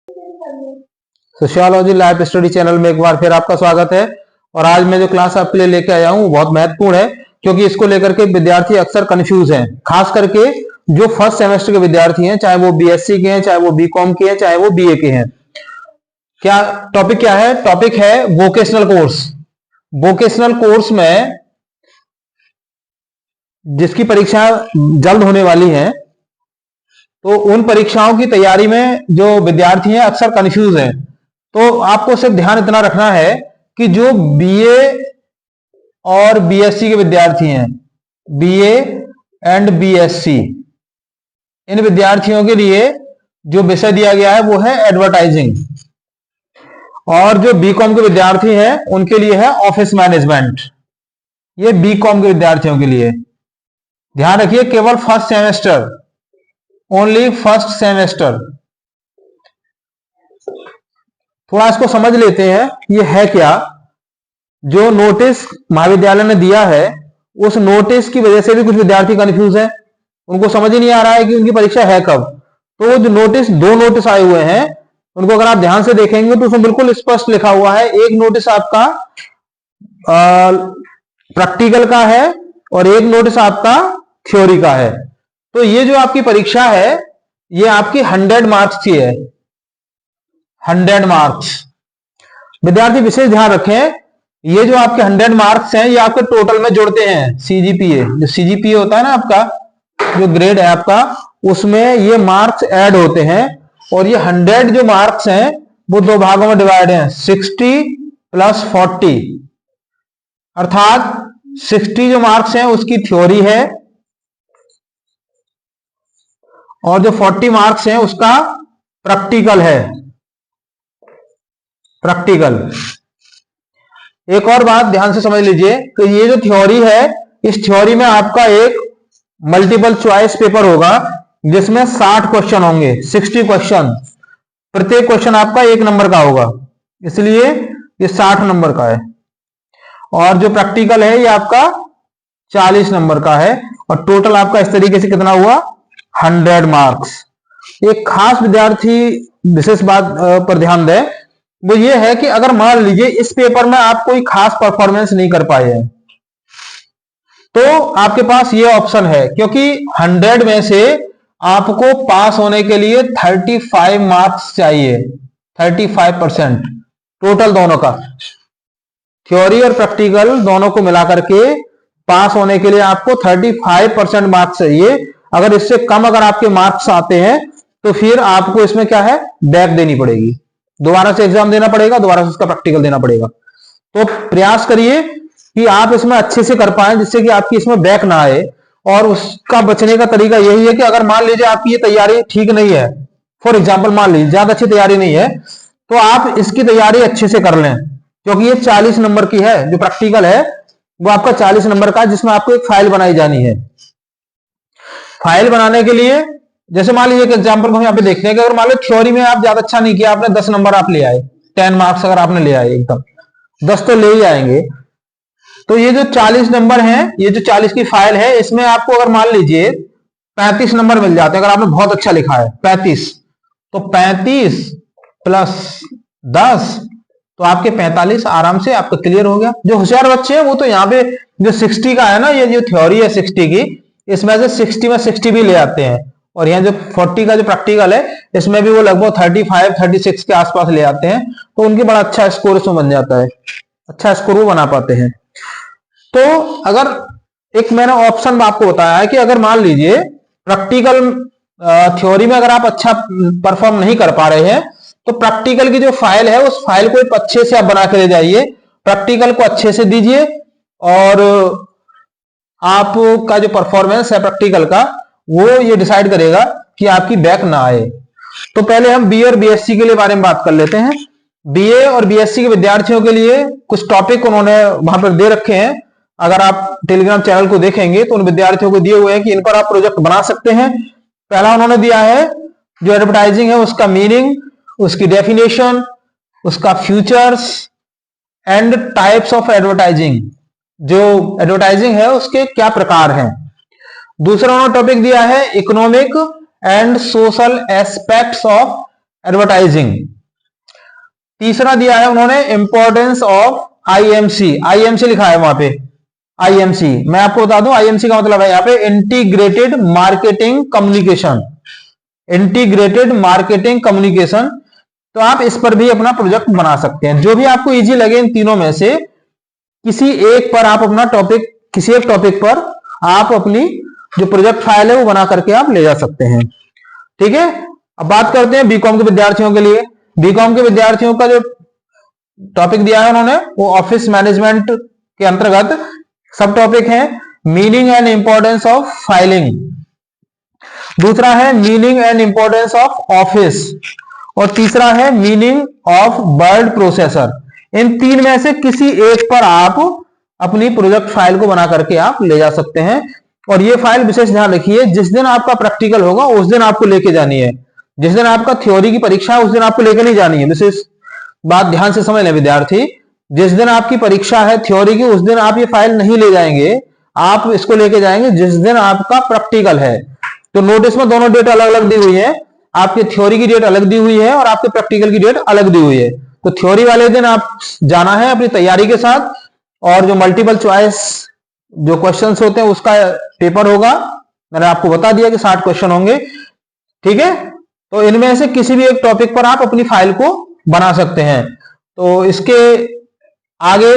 Sociology live study channel में एक बार फिर आपका स्वागत है। और आज मैं जो क्लास आपके लिए लेके आया हूँ बहुत महत्वपूर्ण है, क्योंकि इसको लेकर के विद्यार्थी अक्सर कंफ्यूज हैं, खास करके जो फर्स्ट सेमेस्टर के विद्यार्थी हैं, चाहे वो बीएससी के हैं, चाहे वो बीकॉम के हैं, चाहे वो बीए के हैं। टॉपिक क्या है? टॉपिक है वोकेशनल कोर्स। वोकेशनल कोर्स में जिसकी परीक्षा जल्द होने वाली है, तो उन परीक्षाओं की तैयारी में जो विद्यार्थी हैं अक्सर कंफ्यूज हैं। तो आपको सिर्फ ध्यान इतना रखना है कि जो बीए और बीएससी के विद्यार्थी हैं, बीए एंड बीएससी, इन विद्यार्थियों के लिए जो विषय दिया गया है वो है एडवर्टाइजिंग, और जो बीकॉम के विद्यार्थी हैं उनके लिए है ऑफिस मैनेजमेंट। ये बीकॉम के विद्यार्थियों के लिए। ध्यान रखिए, केवल first semester, only first semester. थोड़ा इसको समझ लेते हैं, ये है क्या। जो नोटिस महाविद्यालय ने दिया है, उस नोटिस की वजह से भी कुछ विद्यार्थी कंफ्यूज हैं, उनको समझ ही नहीं आ रहा है कि उनकी परीक्षा है कब। तो जो नोटिस, दो नोटिस आए हुए हैं, उनको अगर आप ध्यान से देखेंगे तो उसमें बिल्कुल स्पष्ट लिखा हुआ है। एक नोटिस आपका प्रैक्टिकल का है और एक नोटिस आपका थ्योरी का है। तो ये जो आपकी परीक्षा है, ये आपकी 100 मार्क्स की है, 100 मार्क्स। विद्यार्थी विशेष ध्यान रखें, ये जो आपके 100 मार्क्स हैं, ये आपके टोटल में जोड़ते हैं सीजीपीए। जो सीजीपीए होता है ना आपका, जो ग्रेड है आपका, उसमें ये मार्क्स ऐड होते हैं। और ये 100 जो मार्क्स हैं वो दो भागों में डिवाइड हैं, 60 + 40। अर्थात 60 जो मार्क्स हैं उसकी थ्योरी है, और जो 40 मार्क्स हैं उसका प्रैक्टिकल है। प्रैक्टिकल। एक और बात ध्यान से समझ लीजिए कि ये जो थ्योरी है, इस थ्योरी में आपका एक मल्टीपल चॉइस पेपर होगा जिसमें 60 क्वेश्चन होंगे, 60 क्वेश्चन। प्रत्येक क्वेश्चन आपका 1 नंबर का होगा, इसलिए ये 60 नंबर का है। और जो प्रैक्टिकल है ये आपका 40 नंबर का है। और टोटल आपका इस तरीके से कितना हुआ? 100 मार्क्स। एक खास विद्यार्थी विशेष बात पर ध्यान दें, वो ये है कि अगर मान लीजिए इस पेपर में आप कोई खास परफॉर्मेंस नहीं कर पाए हैं, तो आपके पास ये ऑप्शन है, क्योंकि 100 में से आपको पास होने के लिए 35 मार्क्स चाहिए, 35% टोटल दोनों का, थ्योरी और प्रैक्टिकल दोनों को मिलाकर के पास होने के लिए आपको 35% मार्क्स चाहिए। अगर इससे कम अगर आपके मार्क्स आते हैं तो फिर आपको इसमें क्या है, बैक देनी पड़ेगी, दोबारा से एग्जाम देना पड़ेगा, दोबारा से उसका प्रैक्टिकल देना पड़ेगा। तो प्रयास करिए कि आप इसमें अच्छे से कर पाएं, जिससे कि आपकी इसमें बैक ना आए। और उसका बचने का तरीका यही है कि अगर मान लीजिए आपकी ये तैयारी ठीक नहीं है, फॉर एग्जाम्पल मान लीजिए ज्यादा अच्छी तैयारी नहीं है, तो आप इसकी तैयारी अच्छे से कर लें, क्योंकि ये 40 नंबर की है। जो प्रैक्टिकल है वो आपका 40 नंबर का, जिसमें आपको एक फाइल बनाई जानी है। फाइल बनाने के लिए, जैसे मान लीजिए एक एग्जाम्पल को हम यहाँ पे देखते हैं कि अगर मान लो थ्योरी में आप ज्यादा अच्छा नहीं किया, आपने 10 नंबर आप ले आए, 10 मार्क्स अगर आपने ले आए, एकदम 10 तो ले ही आएंगे। तो ये जो 40 नंबर हैं, ये जो 40 की फाइल है, इसमें आपको अगर मान लीजिए 35 नंबर मिल जाते हैं, अगर आपने बहुत अच्छा लिखा है 35, तो 35 + 10 तो आपके 45 आराम से आपका क्लियर हो गया। जो होशियार बच्चे हैं वो तो यहाँ पे जो 60 का है ना, ये जो थ्योरी है 60 की, इसमें से 60 में 60 भी ले आते हैं। और यहाँ जो 40 का जो प्रैक्टिकल है, इसमें भी वो लगभग 35 36 के आसपास ले आते हैं। तो उनकी बड़ा अच्छा स्कोर इसमें बन जाता है, अच्छा स्कोर वो बना पाते हैं। तो अगर एक मैंने ऑप्शन आपको बताया है कि अगर मान लीजिए प्रैक्टिकल थ्योरी में अगर आप अच्छा परफॉर्म नहीं कर पा रहे हैं, तो प्रैक्टिकल की जो फाइल है उस फाइल को एक अच्छे से आप बना के ले जाइए, प्रैक्टिकल को अच्छे से दीजिए, और आपका जो परफॉर्मेंस है प्रैक्टिकल का, वो ये डिसाइड करेगा कि आपकी बैक ना आए। तो पहले हम बीए और बीएससी के लिए बारे में बात कर लेते हैं। बीए और बीएससी के विद्यार्थियों के लिए कुछ टॉपिक उन्होंने वहां पर दे रखे हैं। अगर आप टेलीग्राम चैनल को देखेंगे तो उन विद्यार्थियों को दिए हुए हैं कि इन पर आप प्रोजेक्ट बना सकते हैं। पहला उन्होंने दिया है जो एडवर्टाइजिंग है उसका मीनिंग, उसकी डेफिनेशन, उसका futures and types of advertising, जो एडवर्टाइजिंग है उसके क्या प्रकार हैं। दूसरा उन्होंने टॉपिक दिया है economic and social aspects of advertising. तीसरा दिया है उन्होंने इंपॉर्टेंस ऑफ आईएमसी, आईएमसी लिखा है वहां पे, आईएमसी। मैं आपको बता दूं आईएमसी का मतलब है यहाँ पे integrated marketing communication, integrated marketing communication. तो आप इस पर भी अपना प्रोजेक्ट बना सकते हैं, जो भी आपको इजी लगे इन तीनों में से किसी एक पर आप अपना टॉपिक, किसी एक टॉपिक पर आप अपनी जो प्रोजेक्ट फाइल है वो बना करके आप ले जा सकते हैं। ठीक है, अब बात करते हैं बीकॉम के विद्यार्थियों के लिए। बीकॉम के विद्यार्थियों का जो टॉपिक दिया है उन्होंने वो ऑफिस मैनेजमेंट के अंतर्गत सब टॉपिक है meaning and importance of filing, दूसरा है meaning and importance of office, और तीसरा है मीनिंग ऑफ वर्ड प्रोसेसर। इन तीन में से किसी एक पर आप अपनी प्रोजेक्ट फाइल को बना करके आप ले जा सकते हैं। और ये फाइल विशेष ध्यान रखिए, जिस दिन आपका प्रैक्टिकल होगा उस दिन आपको लेके जानी है, जिस दिन आपका थ्योरी की परीक्षा है उस दिन आपको लेके नहीं जानी है। विशेष बात ध्यान से समझ लें विद्यार्थी, जिस दिन आपकी परीक्षा है थ्योरी की उस दिन आप ये फाइल नहीं ले जाएंगे, आप इसको लेके जाएंगे जिस दिन आपका प्रैक्टिकल है। तो नोटिस में दोनों डेट अलग अलग दी हुई है, आपके थ्योरी की डेट अलग दी हुई है और आपके प्रैक्टिकल की डेट अलग दी हुई है। तो थ्योरी वाले दिन आप जाना है अपनी तैयारी के साथ, और जो मल्टीपल चॉइस जो क्वेश्चंस होते हैं उसका पेपर होगा, मैंने आपको बता दिया कि 60 क्वेश्चन होंगे। ठीक है, तो इनमें से किसी भी एक टॉपिक पर आप अपनी फाइल को बना सकते हैं। तो इसके आगे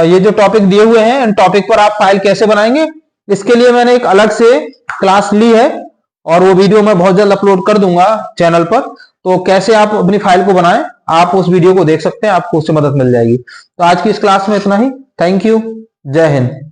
ये जो टॉपिक दिए हुए हैं इन टॉपिक पर आप फाइल कैसे बनाएंगे, इसके लिए मैंने एक अलग से क्लास ली है और वो वीडियो मैं बहुत जल्द अपलोड कर दूंगा चैनल पर। तो कैसे आप अपनी फाइल को बनाएं, आप उस वीडियो को देख सकते हैं, आपको उससे मदद मिल जाएगी। तो आज की इस क्लास में इतना ही। थैंक यू, जय हिंद।